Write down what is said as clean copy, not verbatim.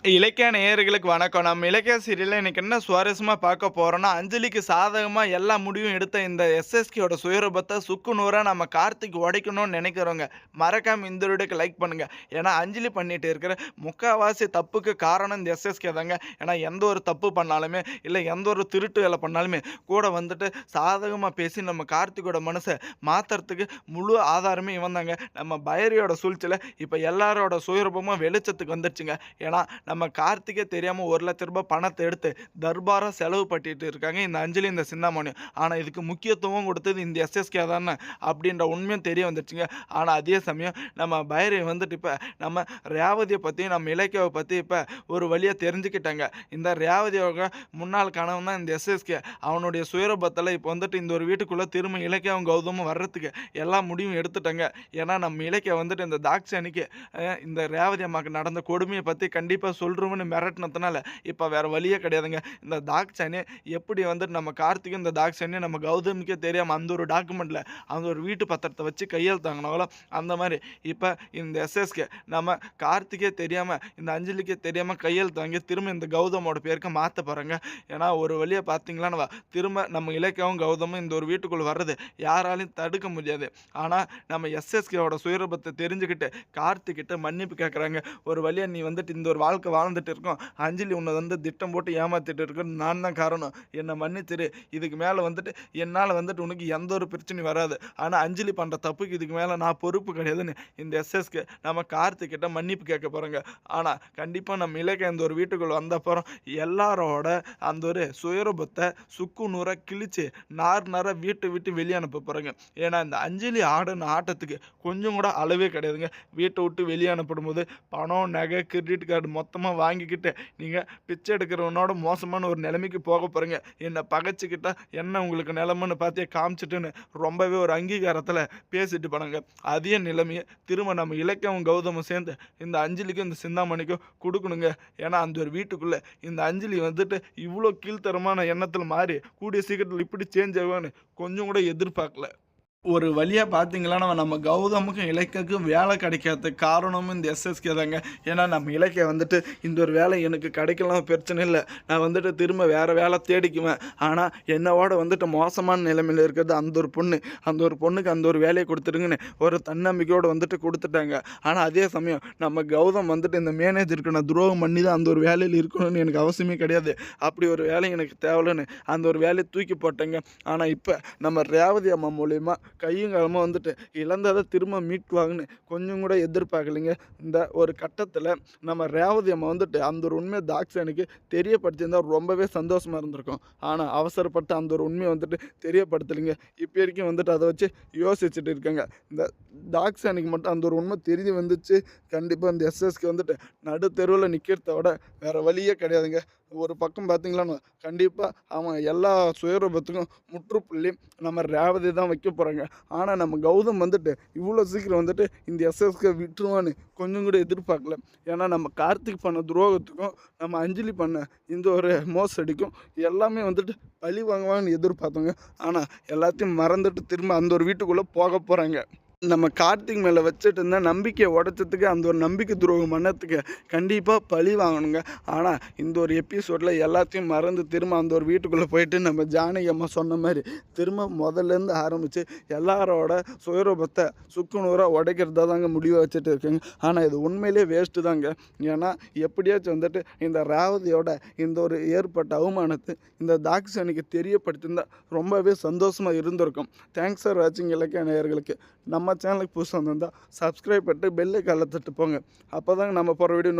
இலக்கிய நேயர்களுக்கு வணக்கம். நம்ம இலக்கிய சீரியல்ல இன்னைக்கு என்ன சுவாரஸ்யமா பார்க்க போறோம்னா, அஞ்சலிக்கு சாதகமா எல்லா முடிவும் எடுத்த இந்த எஸ்எஸ்கேயோட சுயரூபத்த சுக்கு நூறா நம்ம கார்த்திக் உடைக்கணும்னு நெனைக்கிறவங்க, மறக்காம இந்த வீடியோக்கு லைக் பண்ணுங்க. ஏன்னா, அஞ்சலி பண்ணிட்டு இருக்கிற முக்காவாசி தப்புக்கு காரணம் இந்த எஸ்எஸ்கே தாங்க. ஏன்னா, எந்த ஒரு தப்பு பண்ணாலுமே, இல்ல எந்த ஒரு திருட்டு வேலை பண்ணாலுமே, கூட வந்துட்டு சாதகமா பேசி நம்ம கார்த்திக்கோட மனச மாத்துறதுக்கு முழு ஆதாரமே இவன் தாங்க. நம்ம பைரவியோட சூழ்ச்சியில இப்ப எல்லாரோட சுயரூபமும் வெளிச்சத்துக்கு வந்துருச்சுங்க. ஏன்னா நம்ம கார்த்திக்கே தெரியாம ரூ. 1,00,000 பணத்த எடுத்து தர்பாரா செலவு பண்ணிட்டு இருக்காங்க இந்த அஞ்சலி, இந்த சிந்தாமணியும். ஆனா இதுக்கு முக்கியத்துவம் கொடுத்தது இந்த எஸ்எஸ்கே தானே அப்படின்ற உண்மையும் தெரிய வந்துருச்சுங்க. ஆனா அதே சமயம் நம்ம பைரவி வந்துட்டு இப்ப நம்ம ரேவதியை பத்தி, நம்ம இலக்கியாவை பத்தி இப்ப ஒரு வழியா தெரிஞ்சுக்கிட்டாங்க. இந்த ரேவதியோட முன்னாள் கணவன் தான் இந்த எஸ்எஸ்கே. அவனுடைய சுயரூபத்தில் இப்போ வந்துட்டு இந்த ஒரு வீட்டுக்குள்ள திரும்ப இலக்கியாவும் கௌதமும் வர்றதுக்கு எல்லா முடிவும் எடுத்துட்டாங்க. ஏன்னா நம்ம இலக்கியா வந்துட்டு இந்த தாக்ஷானிக்கு இந்த ரேவதி அம்மாவுக்கு நடந்த கொடுமையை பத்தி கண்டிப்பா சொல்றோம்னு மிரட்டினதுனால இப்போ வேற வழியே கிடையாதுங்க. இந்த தாக்ஷானி எப்படி வந்துட்டு நம்ம கார்த்திக்கும் இந்த தாக்ஷானி நம்ம கௌதமிக்கே தெரியாம அந்த ஒரு டாக்குமெண்ட்ல அந்த ஒரு வீட்டு பத்திரத்தை வச்சு கையெழுத்தாங்கனாங்களோ அந்த மாதிரி இப்போ இந்த எஸ்எஸ்கே நம்ம கார்த்திக்கே தெரியாம இந்த அஞ்சலிக்கே தெரியாம கையெழுத்து வாங்கி திரும்ப இந்த கௌதமோட பேருக்கு மாற்ற போறாங்க. ஏன்னா ஒரு வழியை பார்த்தீங்களா திரும்ப நம்ம இலக்கியாவும் கௌதமும் இந்த ஒரு வீட்டுக்குள்ள வர்றது யாராலையும் தடுக்க முடியாது. ஆனால் நம்ம எஸ்எஸ்கேவோட சுயரூபத்தை தெரிஞ்சுக்கிட்டு கார்த்திக்கிட்ட மன்னிப்பு கேட்குறாங்க. ஒரு வழியா நீ வந்துட்டு இந்த ஒரு வாழ்க்கை வாழ்ந்துட்டு இருக்கோம், அஞ்சலி உன்னை வந்து திட்டம் போட்டு ஏமாத்திட்டு இருக்கேன், நான் தான் காரணம், என்னை மன்னிச்சிரு. இதுக்கு மேலே வந்துட்டு என்னால் வந்துட்டு உனக்கு எந்த ஒரு பிரச்சனையும் வராது. ஆனால் அஞ்சலி பண்ணுற தப்புக்கு இதுக்கு மேலே நான் பொறுப்பு கிடையாதுன்னு இந்த எஸ்எஸ்கே நம்ம கார்த்திக்கிட்ட மன்னிப்பு கேட்க போகிறோங்க. ஆனால் கண்டிப்பாக நம்ம இலக்கிய இந்த ஒரு வீட்டுக்குள்ள வந்த அப்புறம் எல்லாரோட அந்த ஒரு சுயரூபத்தை சுக்கு நூறாக கிழிச்சு நார் நாராக வீட்டை விட்டு வெளியே அனுப்ப போகிறோங்க. ஏன்னா இந்த அஞ்சலி ஆடின ஆட்டத்துக்கு கொஞ்சம் கூட அளவே கிடையாதுங்க. வீட்டை விட்டு வெளியே அனுப்படும் போது பணம், நகை, கிரெடிட் கார்டு மொத்தமாக வாங்கிக்கிட்டு நீங்கள் பிச்சை எடுக்கிறவனோட மோசமான ஒரு நிலைமைக்கு போக போகிறீங்க. என்னை பகைச்சிக்கிட்டா என்ன உங்களுக்கு நிலைமைன்னு பார்த்தியே காமிச்சிட்டுன்னு ரொம்பவே ஒரு அங்கீகாரத்தில் பேசிட்டு போனாங்க. அதே நிலைமையை திரும்ப நம்ம இலக்கியமும் கௌதமும் சேர்ந்து இந்த அஞ்சலிக்கும் இந்த சிந்தாமணிக்கும் கொடுக்கணுங்க. ஏன்னா அந்த ஒரு வீட்டுக்குள்ளே இந்த அஞ்சலி வந்துட்டு இவ்வளோ கீழ்த்தரமான எண்ணத்தில் மாறி கூடிய சீக்கிரத்தில் இப்படி சேஞ்ச் ஆகும்னு கொஞ்சம் கூட எதிர்பார்க்கல. ஒரு வழியாக பார்த்தீங்களா நம்ம கௌதமுக்கும் இலக்கியக்கும் வேலை கிடைக்காததுக்கு காரணமும் இந்த எஸ்எஸ்கே தாங்க. ஏன்னா நம்ம இலக்கிய வந்துட்டு இந்த ஒரு வேலை எனக்கு கிடைக்கலாம் பிரச்சனை இல்லை, நான் வந்துட்டு திரும்ப வேறு வேலை தேடிக்குவேன். ஆனால் என்னோட வந்துட்டு மோசமான நிலைமையில் இருக்கிறது அந்த ஒரு பொண்ணு. அந்த ஒரு பொண்ணுக்கு அந்த ஒரு வேலையை கொடுத்துருங்கன்னு ஒரு தன்னம்பிக்கையோடு வந்துட்டு கொடுத்துட்டாங்க. ஆனால் அதே சமயம் நம்ம கௌதம் வந்துட்டு இந்த மேனேஜருக்கு நான் துரோகம் பண்ணி தான் அந்த ஒரு வேலையில் இருக்கணும்னு எனக்கு அவசியமே கிடையாது, அப்படி ஒரு வேலை எனக்கு தேவையில்லைன்னு அந்த ஒரு வேலையை தூக்கி போட்டேங்க. ஆனால் இப்போ நம்ம ரேவதி அம்மா மூலயமா கையும் காலமாக வந்துட்டு இழந்ததை திரும்ப மீட்குவாங்கன்னு கொஞ்சம் கூட எதிர்பார்க்கலைங்க. இந்த ஒரு கட்டத்தில் நம்ம ரேவதி அம்மா வந்துட்டு அந்த ஒரு உண்மையை தாக்ஷானிக்கு தெரியப்படுத்தியிருந்தால் ரொம்பவே சந்தோஷமாக இருந்திருக்கும். ஆனால் அவசரப்பட்டு அந்த ஒரு உண்மையை வந்துட்டு தெரியப்படுத்தலைங்க. இப்போ வரைக்கும் வந்துட்டு அதை வச்சு யோசிச்சுட்டு இருக்காங்க. இந்த தாக்ஷானிக்கு மட்டும் அந்த ஒரு உண்மை தெரிய வந்துச்சு, கண்டிப்பாக இந்த எஸ்எஸ்க்கு வந்துட்டு நடு தெருவில் நிற்கிறத விட வேறு வழியே கிடையாதுங்க. ஒரு பக்கம் பார்த்தீங்களான்னு கண்டிப்பாக அவன் எல்லா சுயரூபத்துக்கும் முற்றுப்புள்ளி நம்ம ரேவதி தான் வைக்க போகிறாங்க. ஆனால் நம்ம கௌதம் வந்துட்டு இவ்வளோ சீக்கிரம் வந்துட்டு இந்த எஸ்எஸ்கே விட்டுருவான்னு கொஞ்சம் கூட எதிர்பார்க்கல. ஏன்னா நம்ம கார்த்திக் பண்ண துரோகத்துக்கும் நம்ம அஞ்சலி பண்ண இந்த ஒரு மோசடிக்கும் எல்லாமே வந்துட்டு பழி வாங்குவாங்கன்னு எதிர்பார்த்தோங்க. ஆனால் எல்லாத்தையும் மறந்துட்டு திரும்ப அந்த ஒரு வீட்டுக்குள்ளே போக போகிறாங்க. நம்ம கார்த்திக் மேலே வச்சுட்டு இருந்த நம்பிக்கையை உடைச்சதுக்கு அந்த ஒரு நம்பிக்கை துரோகம் பண்ணத்துக்கு கண்டிப்பாக பழி வாங்கணுங்க. ஆனால் இந்த ஒரு எபிசோடில் எல்லாத்தையும் மறந்து திரும்ப அந்த ஒரு வீட்டுக்குள்ளே போயிட்டு நம்ம ஜானகி அம்மா சொன்ன மாதிரி திரும்ப முதல்லேருந்து ஆரம்பித்து எல்லாரோட சுயரூபத்தை சுக்குநூறாக உடைக்கிறதா தாங்க முடிவாக வச்சுட்டு இருக்குங்க. ஆனால் இது உண்மையிலே வேஸ்ட்டு தாங்க. ஏன்னா எப்படியாச்சும் வந்துட்டு இந்த ரேவதியோட இந்த ஒரு ஏற்பட்ட அவமானத்தை இந்த தாக்ஷானிக்கு தெரியப்படுத்தியிருந்தால் ரொம்பவே சந்தோஷமாக இருந்திருக்கும். தேங்க்ஸ் ஃபார் வாட்சிங் இலக்கிய நேயர்களுக்கு. நம்ம சேனலுக்கு புதுசாக வந்திருந்தால் சப்ஸ்கிரைப் பண்ணிட்டு பெல் ஐகானை தட்டு போங்க. அப்போ தாங்க நம்ம போகிற வீடியோ